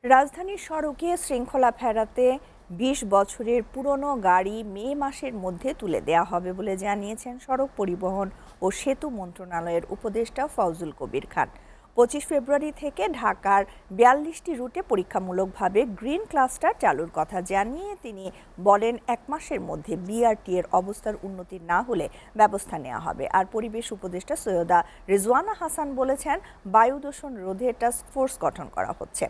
রাজধানীর সড়কে শৃঙ্খলা ফেরাতে ২০ বছরের পুরনো গাড়ি মে মাসের মধ্যে তুলে দেয়া হবে বলে জানিয়েছেন সড়ক পরিবহন ও সেতু মন্ত্রণালয়ের উপদেষ্টা ফজলুল কবির খান। ২৫ ফেব্রুয়ারি থেকে ঢাকার ৪২টি রুটে পরীক্ষামূলকভাবে গ্রিন ক্লাস্টার চালুর কথা জানিয়ে তিনি বলেন, ১ মাসের মধ্যে বিআরটি এর অবস্থার উন্নতি না হলে ব্যবস্থা নেওয়া হবে। আর পরিবেশ উপদেষ্টা সৈয়দা রিজওয়ানা হাসান বলেছেন, বায়ু দূষণ রোধে টাস্ক ফোর্স গঠন করা হচ্ছে।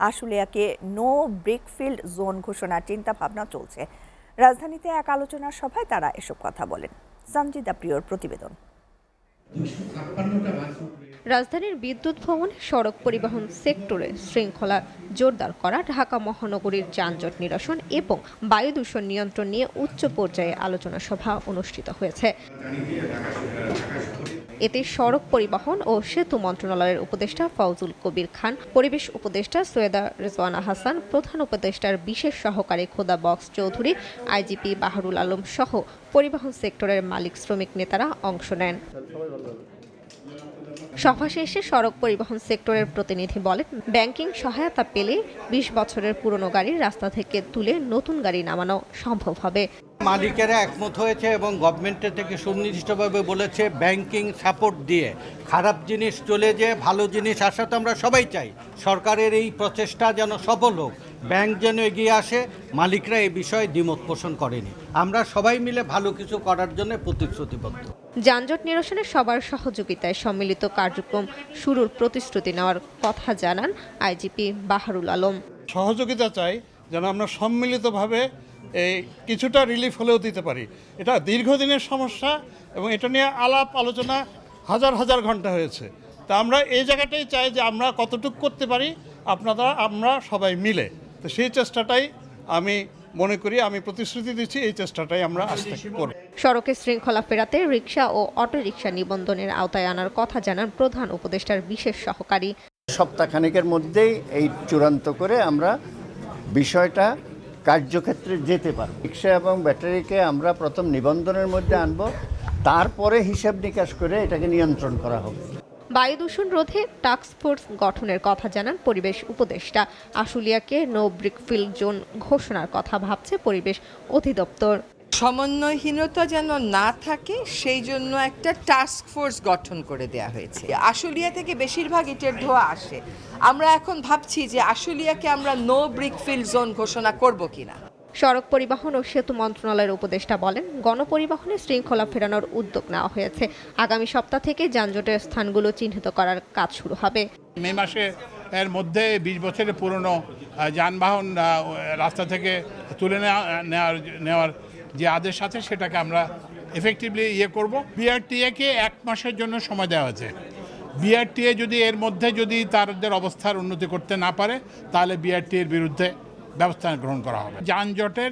আশুলিয়াকে নো ব্রিকফিল্ড জোন ঘোষণার চিন্তা ভাবনা চলছে। রাজধানীতে এক আলোচনা সভায় তারা এসব কথা বলেন। সঞ্জিদা প্রিয়র প্রতিবেদন। রাজধানীর বিদ্যুৎ ভবন সড়ক পরিবহন সেক্টরে শৃঙ্খলা জোরদার করা, ঢাকা মহানগরীর যানজট নিরসন এবং বায়ু দূষণ নিয়ন্ত্রণ নিয়ে উচ্চ পর্যায়ে আলোচনা সভা অনুষ্ঠিত হয়েছে। এতে সড়ক পরিবহন ও সেতু মন্ত্রণালয়ের উপদেষ্টা ফজলুল কবির খান, পরিবেশ উপদেষ্টা সৈয়দা রিজওয়ানা হাসান, প্রধান উপদেষ্টার বিশেষ সহকারী খোদা বক্স চৌধুরী, আইজিপি বাহারুল আলম সহ পরিবহন সেক্টরের মালিক শ্রমিক নেতারা অংশ নেন। সভা শেষে সড়ক পরিবহন সেক্টরের প্রতিনিধি বলেন, ব্যাংকিং সহায়তা পেলে ২০ বছরের পুরনো গাড়ির রাস্তা থেকে তুলে নতুন গাড়ি নামানো সম্ভব হবে। মালিকেরা একমত হয়েছে এবং গভর্নমেন্টের থেকে সুনির্দিষ্টভাবে বলেছে ব্যাংকিং সাপোর্ট দিয়ে খারাপ জিনিস চলে যেয়ে ভালো জিনিস আসা তো আমরা সবাই চাই। সরকারের এই প্রচেষ্টা যেন সফল হোক, ব্যাংক যেন এগিয়ে আসে, মালিকরা এই বিষয়ে দ্বিমত পোষণ করেনি। আমরা সবাই মিলে ভালো কিছু করার জন্য প্রতিশ্রুতিবদ্ধ। যানজট নিরসনে সবার সহযোগিতায় সম্মিলিত কার্যক্রম শুরুর প্রতিশ্রুতি নেওয়ার কথা জানান আইজিপি বাহারুল আলম। সহযোগিতা চাই যেন আমরা সম্মিলিতভাবে এই কিছুটা রিলিফ হলেও দিতে পারি। এটা দীর্ঘদিনের সমস্যা এবং এটা নিয়ে আলাপ আলোচনা হাজার হাজার ঘন্টা হয়েছে। তা আমরা এই জায়গাটাই চাই যে আমরা কতটুকু করতে পারি আমরা সবাই মিলে। তো সেই চেষ্টাটাই আমি মনে করি, আমি প্রতিশ্রুতি দিচ্ছি, এই চেষ্টাটাই আমরা আজকে করব। সড়কে শৃঙ্খলা ফেরাতে রিকশা ও অটোরিকশা নিবন্ধনের আওতায় আনার কথা জানান প্রধান উপদেষ্টার বিশেষ সহকারী। সপ্তাহখানেকের মধ্যেই এই চূড়ান্ত করে আমরা বিষয়টা কার্যক্ষেত্রে যেতে পারব। রিকশা এবং ব্যাটারিকে আমরা প্রথম নিবন্ধনের মধ্যে আনব, তারপরে হিসাব নিকাশ করে এটাকে নিয়ন্ত্রণ করা হবে। বায়ু দূষণ রোধে টাস্ক ফোর্স গঠনের কথা জানান পরিবেশ উপদেষ্টা। আশুলিয়াকে নো ব্রিকফিল্ড জোন ঘোষণার কথা ভাবছে পরিবেশ অধিদপ্তর। সমন্বয়হীনতা যেন না থাকে সেই জন্য একটা টাস্ক ফোর্স গঠন করে দেয়া হয়েছে। আশুলিয়া থেকে বেশিরভাগ ইটের ধোঁয়া আসে। আমরা এখন ভাবছি যে আশুলিয়াকে আমরা নো ব্রিকফিল্ড জোন ঘোষণা করব কিনা। সড়ক পরিবহন ও সেতু মন্ত্রণালয়ের উপদেষ্টা বলেন, গণপরিবহনে শৃঙ্খলা ফেরানোর উদ্যোগ নেওয়া হয়েছে। আগামী সপ্তাহ থেকে যানজটের স্থানগুলো চিহ্নিত করার কাজ শুরু হবে। মে মাসে এর মধ্যে ২০ বছরের পুরনো যানবাহন রাস্তা থেকে তুলে নেওয়ার যে আদেশ আছে সেটাকে আমরা এফেক্টিভলি করব। বিআরটিএকে ১ মাসের জন্য সময় দেওয়া হয়েছে। বিআরটিএ যদি এর মধ্যে যদি তাদের অবস্থার উন্নতি করতে না পারে, তাহলে বিআরটিএর বিরুদ্ধে ব্যবস্থা গ্রহণ করা হবে। যানজটের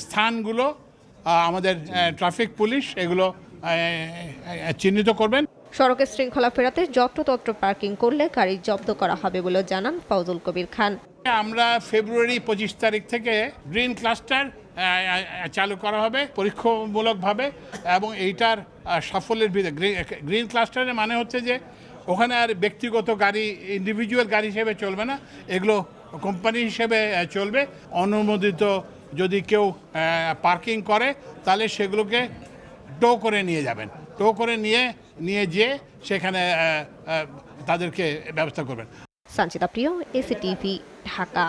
স্থানগুলো আমাদের ট্রাফিক পুলিশ এগুলো চিহ্নিত করবেন। সড়কে শৃঙ্খলা ফেরাতে যত্রতত্র পার্কিং করলে গাড়ি জব্দ করা হবে বলে জানান ফজলুল কবির খান। আমরা ফেব্রুয়ারি ২৫ তারিখ থেকে গ্রিন ক্লাস্টার চালু করা হবে পরীক্ষামূলকভাবে, এবং এইটার সাফল্যের ভিত্তিতে গ্রিন ক্লাস্টারের মানে হচ্ছে যে ওখানে আর ব্যক্তিগত গাড়ি, ইন্ডিভিজুয়াল গাড়ি হিসেবে চলবে না, এগুলো কোম্পানি হিসেবে চলবে। অনুমোদিত যদি কেউ পার্কিং করে তাহলে সেগুলোকে টো করে নিয়ে যাবেন, টো করে নিয়ে যেয়ে সেখানে তাদেরকে ব্যবস্থা করবেন। সঞ্জিদা প্রিয়, এসিটিভি, ঢাকা।